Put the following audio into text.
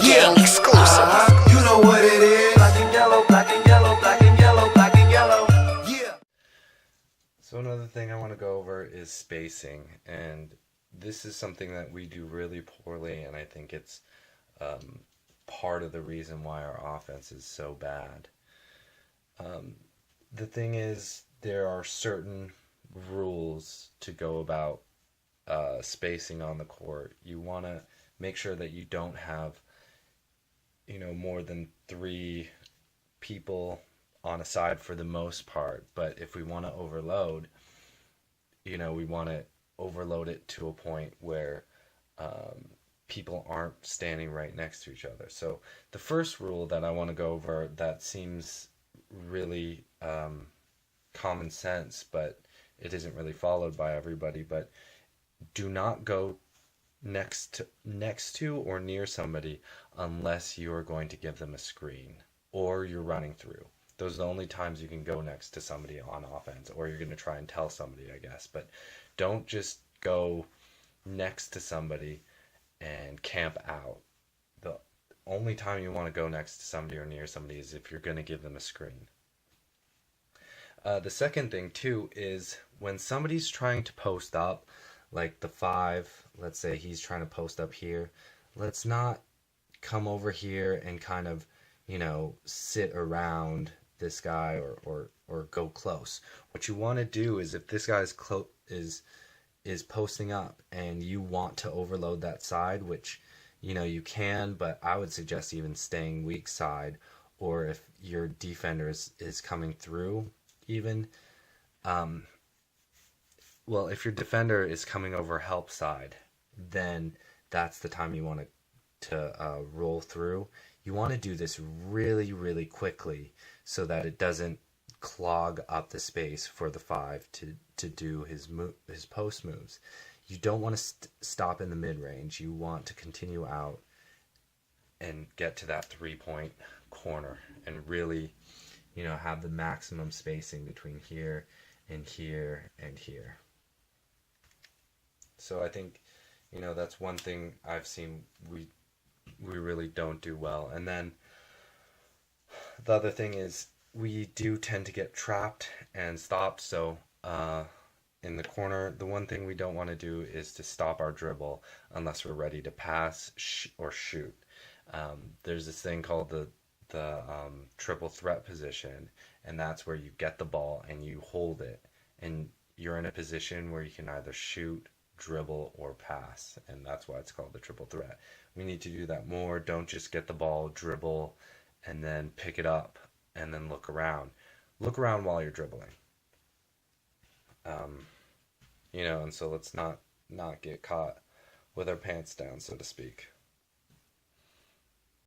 Gang exclusive. You know what it is. Black and yellow, black and yellow, black and yellow, black and yellow. Yeah. So another thing I want to go over is spacing, and this is something that we do really poorly, and I think it's part of the reason why our offense is so bad. The thing is, there are certain rules to go about spacing on the court. You want to make sure that you don't have, more than 3 people on a side for the most part. But if we want to overload, we want to overload it to a point where people aren't standing right next to each other. So the first rule that I want to go over that seems really common sense, but it isn't really followed by everybody, but do not go next to or near somebody unless you are going to give them a screen or you're running through. Those are the only times you can go next to somebody on offense, or you're going to try and tell somebody, I guess. But don't just go next to somebody and camp out. The only time you want to go next to somebody or near somebody is if you're going to give them a screen. The second thing too is when somebody's trying to post up, like the 5, let's say he's trying to post up here, let's not come over here and kind of, sit around this guy or go close. What you want to do is if this guy is posting up and you want to overload that side, which you can, but I would suggest even staying weak side, or if your defender is coming through even, if your defender is coming over help side, then that's the time you want to roll through. You want to do this really, really quickly so that it doesn't clog up the space for the 5 to do his post moves. You don't want to stop in the mid-range. You want to continue out and get to that 3-point corner and really, have the maximum spacing between here and here and here. So I think, that's one thing I've seen we really don't do well. And then the other thing is we do tend to get trapped and stopped. So in the corner, the one thing we don't want to do is to stop our dribble unless we're ready to pass or shoot. There's this thing called the triple threat position, and that's where you get the ball and you hold it, and you're in a position where you can either shoot, dribble, or pass, and that's why it's called the triple threat. We need to do that more. Don't just get the ball, dribble, and then pick it up and then look around. Look around while you're dribbling. And so let's not get caught with our pants down, so to speak.